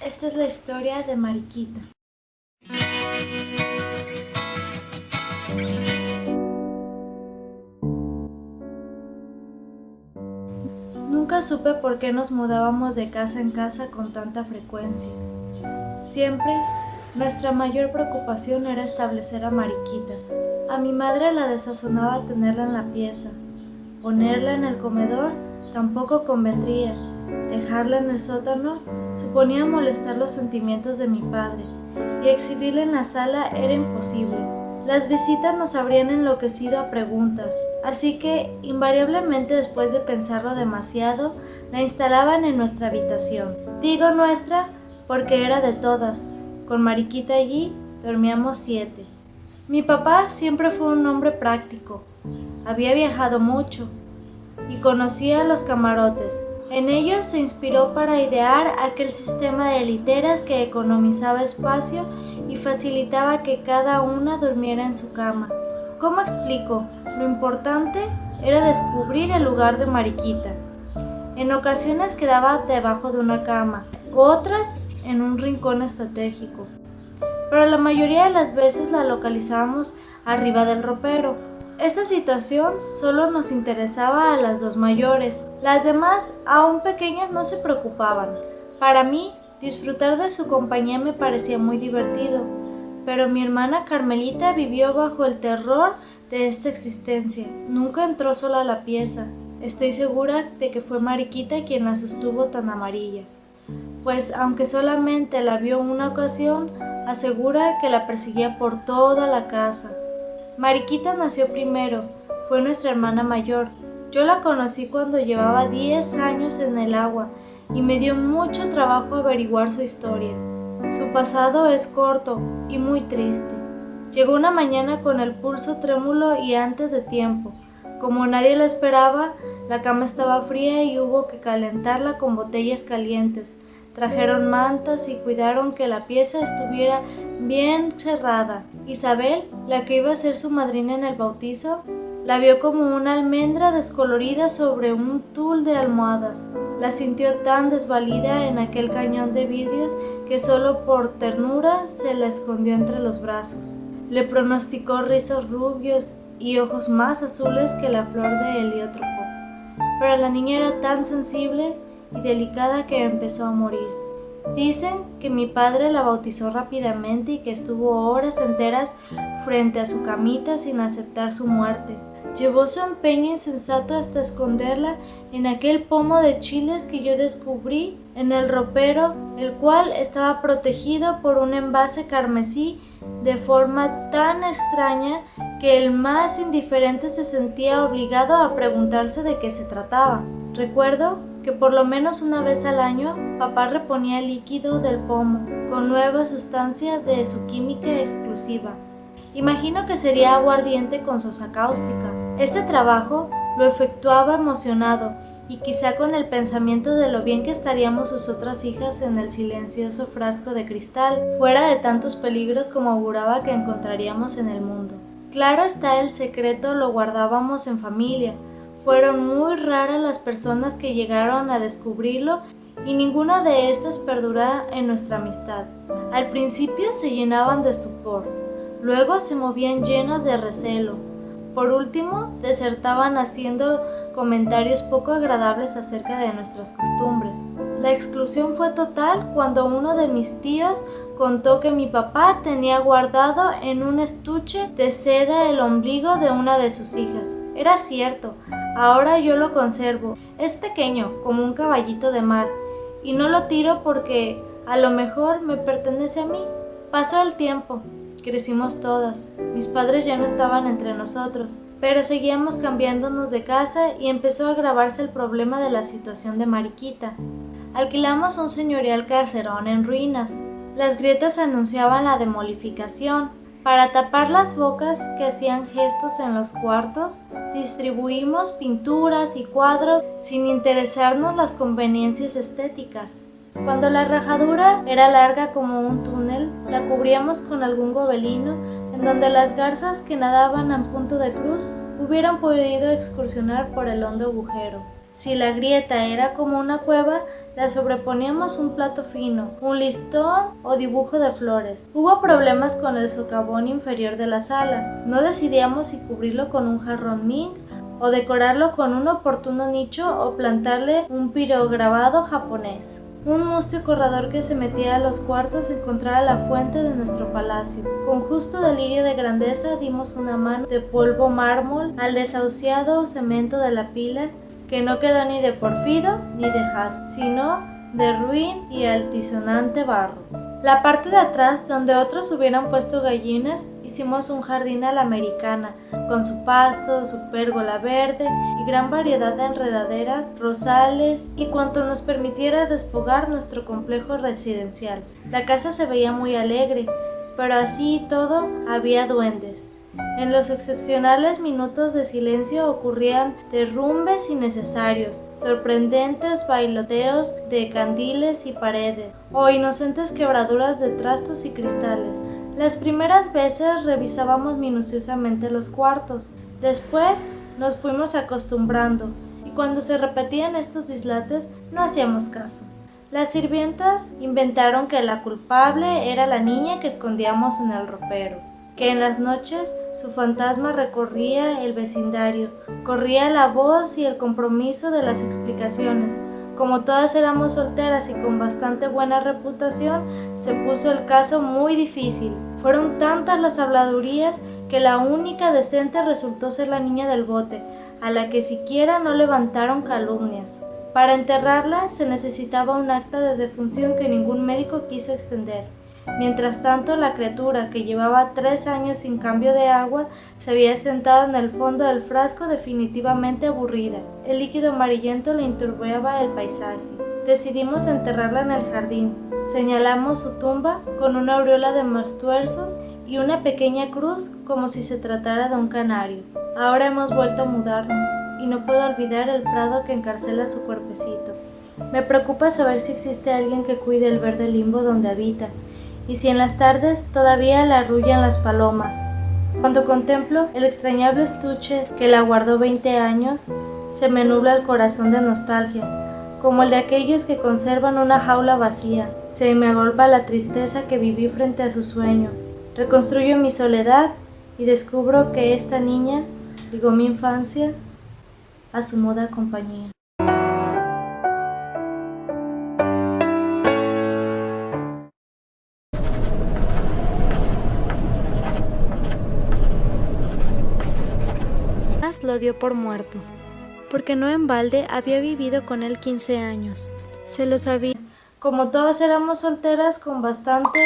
Esta es la historia de Mariquita. Nunca supe por qué nos mudábamos de casa en casa con tanta frecuencia. Siempre, nuestra mayor preocupación era establecer a Mariquita. A mi madre la desazonaba tenerla en la pieza. Ponerla en el comedor tampoco convendría. Dejarla en el sótano suponía molestar los sentimientos de mi padre, y exhibirla en la sala era imposible. Las visitas nos habrían enloquecido a preguntas, así que, invariablemente después de pensarlo demasiado, la instalaban en nuestra habitación. Digo nuestra porque era de todas. Con Mariquita allí dormíamos 7. Mi papá siempre fue un hombre práctico. Había viajado mucho y conocía los camarotes. En ellos se inspiró para idear aquel sistema de literas que economizaba espacio y facilitaba que cada una durmiera en su cama. ¿Cómo explico? Lo importante era descubrir el lugar de Mariquita. En ocasiones quedaba debajo de una cama, otras en un rincón estratégico, pero la mayoría de las veces la localizábamos arriba del ropero. Esta situación solo nos interesaba a las dos mayores. Las demás, aún pequeñas, no se preocupaban. Para mí, disfrutar de su compañía me parecía muy divertido, pero mi hermana Carmelita vivió bajo el terror de esta existencia. Nunca entró sola a la pieza. Estoy segura de que fue Mariquita quien la sostuvo tan amarilla, pues aunque solamente la vio una ocasión, asegura que la perseguía por toda la casa. Mariquita nació primero, fue nuestra hermana mayor. Yo la conocí cuando llevaba 10 años en el agua y me dio mucho trabajo averiguar su historia. Su pasado es corto y muy triste. Llegó una mañana con el pulso trémulo y antes de tiempo. Como nadie lo esperaba, la cama estaba fría y hubo que calentarla con botellas calientes. Trajeron mantas y cuidaron que la pieza estuviera bien cerrada. Isabel, la que iba a ser su madrina en el bautizo, la vio como una almendra descolorida sobre un tul de almohadas. La sintió tan desvalida en aquel cañón de vidrios que solo por ternura se la escondió entre los brazos. Le pronosticó rizos rubios y ojos más azules que la flor de heliótropo. Pero la niña era tan sensible y delicada que empezó a morir. Dicen que mi padre la bautizó rápidamente y que estuvo horas enteras frente a su camita sin aceptar su muerte. Llevó su empeño insensato hasta esconderla en aquel pomo de chiles que yo descubrí en el ropero, el cual estaba protegido por un envase carmesí de forma tan extraña que el más indiferente se sentía obligado a preguntarse de qué se trataba. Recuerdo que por lo menos una vez al año papá reponía el líquido del pomo con nueva sustancia de su química exclusiva. Imagino que sería aguardiente con sosa cáustica. Este trabajo lo efectuaba emocionado y quizá con el pensamiento de lo bien que estaríamos sus otras hijas en el silencioso frasco de cristal, fuera de tantos peligros como auguraba que encontraríamos en el mundo. Claro está, el secreto lo guardábamos en familia. Fueron muy raras las personas que llegaron a descubrirlo y ninguna de estas perdura en nuestra amistad. Al principio se llenaban de estupor, luego se movían llenas de recelo. Por último, desertaban haciendo comentarios poco agradables acerca de nuestras costumbres. La exclusión fue total cuando uno de mis tíos contó que mi papá tenía guardado en un estuche de seda el ombligo de una de sus hijas. Era cierto, ahora yo lo conservo. Es pequeño, como un caballito de mar, y no lo tiro porque a lo mejor me pertenece a mí. Pasó el tiempo. Crecimos todas. Mis padres ya no estaban entre nosotros, pero seguíamos cambiándonos de casa y empezó a agravarse el problema de la situación de Mariquita. Alquilamos un señorial caserón en ruinas. Las grietas anunciaban la demolificación. Para tapar las bocas que hacían gestos en los cuartos, distribuimos pinturas y cuadros sin interesarnos las conveniencias estéticas. Cuando la rajadura era larga como un túnel, la cubríamos con algún gobelino en donde las garzas que nadaban a punto de cruz hubieran podido excursionar por el hondo agujero. Si la grieta era como una cueva, la sobreponíamos un plato fino, un listón o dibujo de flores. Hubo problemas con el socavón inferior de la sala. No decidíamos si cubrirlo con un jarrón Ming o decorarlo con un oportuno nicho o plantarle un pirograbado japonés. Un mustio corredor que se metía a los cuartos encontraba la fuente de nuestro palacio. Con justo delirio de grandeza dimos una mano de polvo mármol al desahuciado cemento de la pila, que no quedó ni de porfido ni de jaspe, sino de ruin y altisonante barro. La parte de atrás, donde otros hubieran puesto gallinas, hicimos un jardín a la americana, con su pasto, su pérgola verde y gran variedad de enredaderas, rosales y cuanto nos permitiera desfogar nuestro complejo residencial. La casa se veía muy alegre, pero así y todo había duendes. En los excepcionales minutos de silencio ocurrían derrumbes innecesarios, sorprendentes bailoteos de candiles y paredes, o inocentes quebraduras de trastos y cristales. Las primeras veces revisábamos minuciosamente los cuartos, después nos fuimos acostumbrando, y cuando se repetían estos dislates no hacíamos caso. Las sirvientas inventaron que la culpable era la niña que escondíamos en el ropero, que en las noches su fantasma recorría el vecindario. Corría la voz y el compromiso de las explicaciones. Como todas éramos solteras y con bastante buena reputación, se puso el caso muy difícil. Fueron tantas las habladurías que la única decente resultó ser la niña del bote, a la que siquiera no levantaron calumnias. Para enterrarla se necesitaba un acta de defunción que ningún médico quiso extender. Mientras tanto, la criatura, que llevaba 3 años sin cambio de agua, se había sentado en el fondo del frasco definitivamente aburrida. El líquido amarillento le enturbiaba el paisaje. Decidimos enterrarla en el jardín. Señalamos su tumba con una aureola de mostuerzos y una pequeña cruz como si se tratara de un canario. Ahora hemos vuelto a mudarnos y no puedo olvidar el prado que encarcela su cuerpecito. Me preocupa saber si existe alguien que cuide el verde limbo donde habita, y si en las tardes todavía la arrullan las palomas. Cuando contemplo el extrañable estuche que la guardó 20 años, se me nubla el corazón de nostalgia, como el de aquellos que conservan una jaula vacía. Se me agolpa la tristeza que viví frente a su sueño. Reconstruyo mi soledad y descubro que esta niña ligó mi infancia a su muda compañía. Lo dio por muerto, porque no en balde había vivido con él 15 años. Se lo sabía. Como todas éramos solteras con bastante